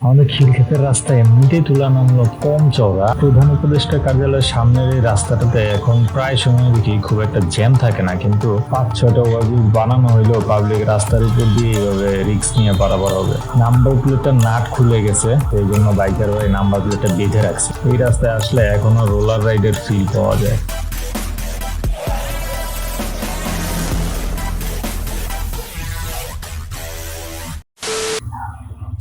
আমাদের খিলক্ষেতের রাস্তা এমনিতেই তুলনামূলক কম চওড়া। প্রধান উপদেষ্টা কার্যালয়ের সামনের এই রাস্তাটাতে এখন প্রায় সময় দেখি খুব একটা জ্যাম থাকে না, কিন্তু 5-6টা ওভারব্রিজ বানানো হইলেও পাবলিক রাস্তার উপর দিয়ে এইভাবে রিস্ক নিয়ে পারাপার হবে। নাম্বার প্লেটটা নাট খুলে গেছে, এই জন্য বাইকার ভাই নাম্বার প্লেটটা বেঁধে রাখছে। এই রাস্তায় আসলে এখনো রোলার রাইডের ফিল পাওয়া যায়।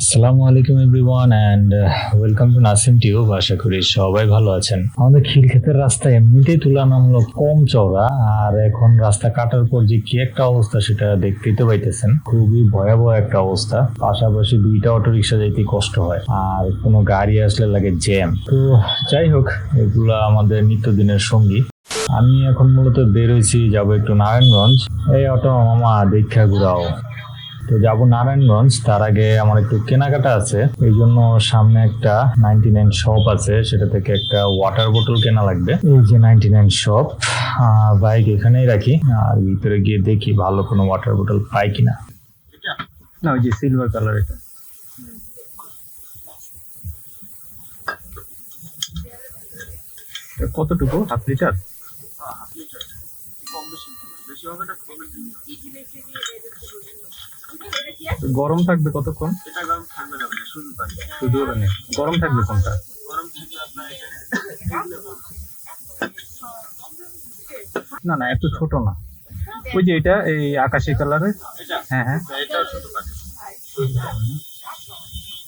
আসসালামু আলাইকুম everyone and welcome to Nasim tube. আশা করি সবাই ভালো আছেন। আমাদের খিলক্ষেতের রাস্তা এমনিতেই তুলনামূলক কম চওড়া, আর এখন রাস্তা কাটার পর যে কি একটা অবস্থা সেটা দেখতেই তো পাইতেছেন। খুবই ভয়াবহ একটা অবস্থা। পাশাপাশি 2টা অটোরিকশা যাইতে কষ্ট হয়, আর কোনো গাড়ি আসলে লাগে জ্যাম। তো যাই হোক, এগুলা আমাদের নিত্যদিনের সঙ্গী। আমি এখন মূলত বের হয়েছি, যাবো একটু নারায়ণগঞ্জ। এই অটো মামা দীক্ষা ঘুরাও। তো যাবো নারায়ণগঞ্জ, তার আগে আমার একটু কেনাকাটা আছে, এই জন্য সামনে একটা 99 শপ আছে, সেটা থেকে একটা ওয়াটার বোতল কেনা লাগবে। এই যে 99 শপ, বাইক এখানেই রাখি, আর ভিতরে গিয়ে দেখি ভালো কোনো ওয়াটার বোতল পাই কিনা। না, ওই যে সিলভার কালার এটা। কতটুকু? Half litre? গরম থাকবে কতক্ষণ? শুধু পানি। গরম থাকবে কোনটা? না না, একটু ছোট না, ওই যে এটা এই আকাশি কালারের। হ্যাঁ হ্যাঁ,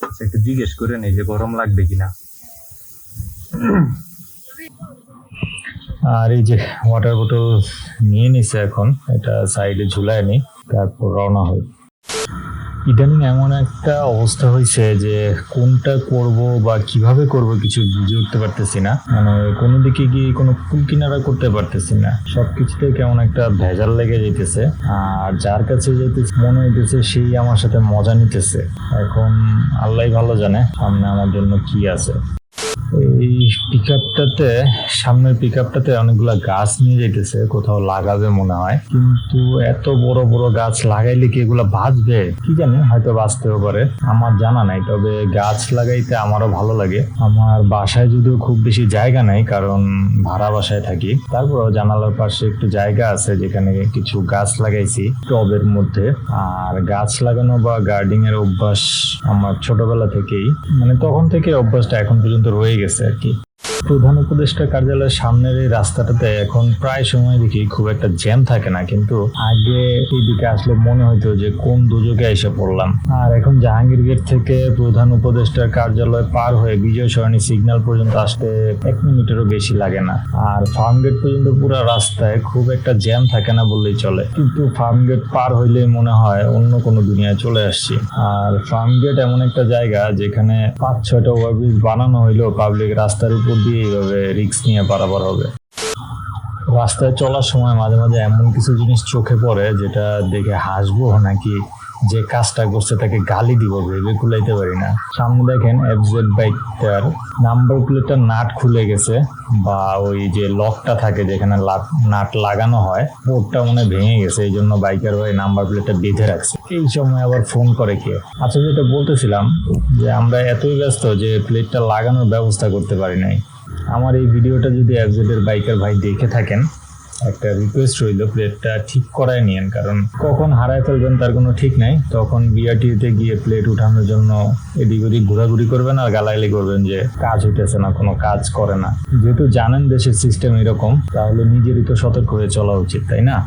আচ্ছা, একটু জিজ্ঞেস করে নেই যে গরম লাগবে কিনা। আর এই যে ওয়াটার বোতল নিয়ে নিছে, এখন এটা সাইডে ঝুলায় নি, তারপর রওনা হয়। ইদানিং এমন একটা অবস্থা হয়েছে যে কোনটা করব বা কিভাবে করব কিছু বুঝে উঠতে পারতেছি না। মানে কোনো দিকে গিয়ে কোনো কুল কিনারা করতে পারতেছি না, সবকিছুতে কেমন একটা ভেজাল লেগে যেতেছে। আর যার কাছে যেতেছে মনে হইতেছে সেই আমার সাথে মজা নিতেছে। এখন আল্লাহ ভালো জানে সামনে আমার জন্য কি আছে। এই পিকআপটাতে, সামনের পিকআপটাতে অনেকগুলা গাছ নিয়ে যেতেছে, কোথাও লাগাবে মনে হয়, কিন্তু এত বড় বড় গাছ লাগাইলে কি এগুলা বাঁচবে কি জানি, হয়তো বাঁচতেও পারে, আমার জানা নাই। তবে গাছ লাগাইতে আমারও ভালো লাগে। আমার বাসায় যদিও খুব বেশি জায়গা নাই, কারণ ভাড়া বাসায় থাকি, তারপরও জানালার পাশে একটু জায়গা আছে যেখানে কিছু গাছ লাগাইছি টবের মধ্যে। আর গাছ লাগানো বা গার্ডেনিং এর অভ্যাস আমার ছোটবেলা থেকেই, মানে তখন থেকে অভ্যাসটা এখন পর্যন্ত রয়ে গেছে আর কি। প্রধান উপদেষ্টা কার্যালয়ের সামনের এই রাস্তাটাতে এখন প্রায় সময় দেখি খুব একটা জ্যাম থাকে না, কিন্তু আগে এই দিকে আসলে মনে হইতো যে কোন দুযোগে এসে পড়লাম। আর এখন জাহাঙ্গীর গেট থেকে প্রধান উপদেষ্টার কার্যালয় পার হয়ে বিজয় সরণি সিগন্যাল পর্যন্ত আসতে 1 মিনিটেরও বেশি লাগে না। আর ফার্ম গেট পর্যন্ত পুরো রাস্তায় খুব একটা জ্যাম থাকে না বললেই চলে, কিন্তু ফার্ম গেট পার হইলে মনে হয় অন্য কোনো দুনিয়ায় চলে আসছি। আর ফার্ম গেট এমন একটা জায়গা যেখানে 5-6টা ওভারব্রিজ বানানো হইলেও পাবলিক রাস্তার উপর দিয়ে এইভাবে রিস্ক নিয়ে পারাপার হবে। রাস্তায় চলার সময় মাঝে মাঝে এমন কিছু জিনিস চোখে পড়ে যেটা দেখে হাসবো নাকি যে কাজটা করছে তাকে গালি দিব ভেবে কুলাইতে পারি না। সামনে দেখেন এফজেড বাইকটার নাম্বার প্লেটটা নাট খুলে গেছে, বা ওই যে লকটা থাকে যেখানে নাট লাগানো হয় ওটা মনে ভেঙে গেছে, এই জন্য বাইকার ভাই নাম্বার প্লেটটা বেঁধে রাখছে। এই সময় আবার ফোন করে কে। আচ্ছা, যেটা বলতেছিলাম যে আমরা এতই ব্যস্ত যে প্লেটটা লাগানোর ব্যবস্থা করতে পারি নাই। আমার এই ভিডিওটা যদি এফজেড এর বাইকার ভাই দেখে থাকেন, একটা রিকোয়েস্ট রইল, প্লেটটা ঠিক করায় নিয়েন, কারণ কখন হারায় ফেলবেন তার কোনো ঠিক নাই। তখন বিআরটিতে গিয়ে প্লেট উঠানোর জন্য এদিক ওদিক ঘোরাঘুরি করবেন আর গালাগালি করবেন যে কাজ হইতেছে না, কোনো কাজ করে না। যেহেতু জানেন দেশের সিস্টেম এরকম, তাহলে নিজেরই তো সতর্ক হয়ে চলা উচিত, তাই না?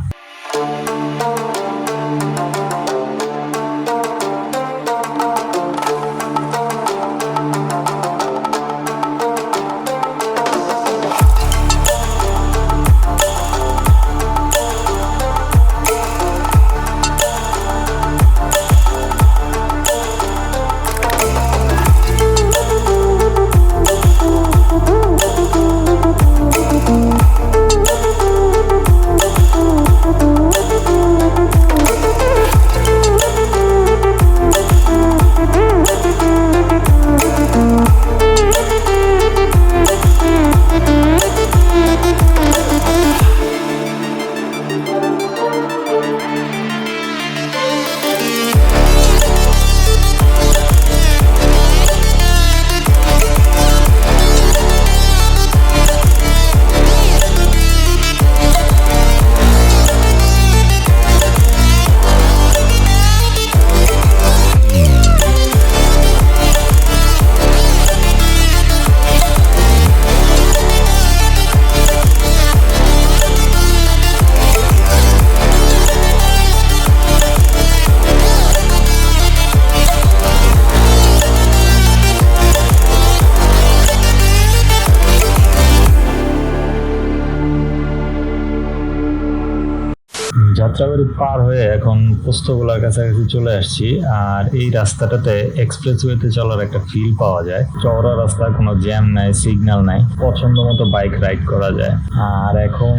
যাত্রাবাড়ি পার হয়ে এখন পোস্তগোলার কাছাকাছি চলে আসছি। আর এই রাস্তাটাতে এক্সপ্রেসওয়েতে চলার একটা ফিল পাওয়া যায়। চওড়া রাস্তা, কোনো জ্যাম নাই, সিগন্যাল নাই, পছন্দ মতো বাইক রাইড করা যায়। আর এখন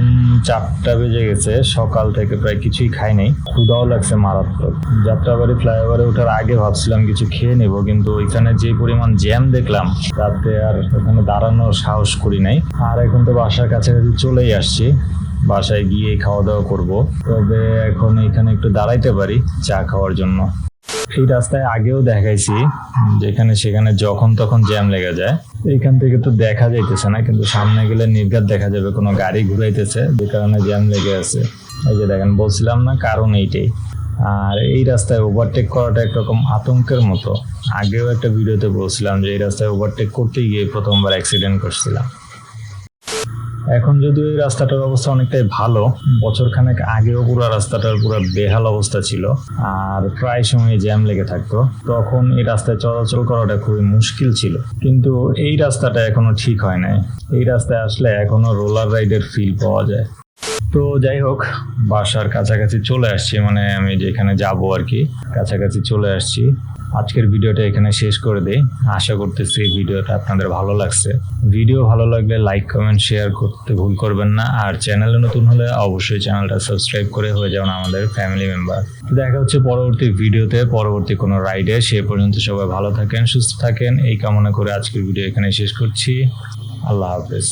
4টা বেজে গেছে, সকাল থেকে প্রায় কিছুই খাই নাই, ক্ষুধাও লাগছে মারাত্মক। যাত্রাবাড়ি ফ্লাইওভারে ওঠার আগে ভাবছিলাম কিছু খেয়ে নেব, কিন্তু ওইখানে যে পরিমাণ জ্যাম দেখলাম তাতে আর ওখানে দাঁড়ানোর সাহস করি নাই। আর এখন তো বাসার কাছাকাছি চলেই আসছি, বাসায় গিয়ে খাওয়া দাওয়া করব। তবে এখন এখানে একটু দাঁড়াইতে পারি চা খাওয়ার জন্য। এই রাস্তায় আগেও দেখাইছি, যেখানে সেখানে যখন তখন জ্যাম লেগে যায়। এইখান থেকে তো দেখা যাইতেছে না, কিন্তু সামনে গেলে নির্ঘাত দেখা যাবে কোনো গাড়ি ঘুরাইতেছে, যে কারণে জ্যাম লেগে আছে। এই যে দেখেন, বলছিলাম না কারণ এইটাই। আর এই রাস্তায় ওভারটেক করাটা একরকম আতঙ্কের মতো। আগেও একটা ভিডিওতে বলছিলাম যে এই রাস্তায় ওভারটেক করতে গিয়ে প্রথমবার অ্যাক্সিডেন্ট করছিলাম। এখন যদিও এই রাস্তাটার অবস্থা অনেকটাই ভালো, বছরখানেক আগেও পুরো রাস্তাটার পুরো বেহাল অবস্থা ছিল, আর প্রায় সময় জ্যাম লেগে থাকতো। তখন এই রাস্তায় চলাচল করাটা খুবই মুশকিল ছিল, কিন্তু এই রাস্তাটা এখনো ঠিক হয় নাই। এই রাস্তায় আসলে এখনো রোলার রাইডের ফিল পাওয়া যায়। তো যাই হোক, বাসার কাছাকাছি চলে আসছি, মানে আমি যেখানে যাবো আর কি, কাছাকাছি চলে আসছি। আজকের ভিডিওটা এখানে শেষ করে দেই। আশা করতেছি ভিডিওটা আপনাদের ভালো লাগছে। ভিডিও ভালো লাগলে লাইক, কমেন্ট, শেয়ার করতে ভুল করবেন না। আর চ্যানেলে নতুন হলে অবশ্যই চ্যানেলটা সাবস্ক্রাইব করে হয়ে যান আমাদের ফ্যামিলি মেম্বার। দেখা হচ্ছে পরবর্তী ভিডিওতে, পরবর্তী কোনো রাইডে। সে পর্যন্ত সবাই ভালো থাকেন, সুস্থ থাকেন, এই কামনা করে আজকের ভিডিও এখানে শেষ করছি। আল্লাহ হাফেজ।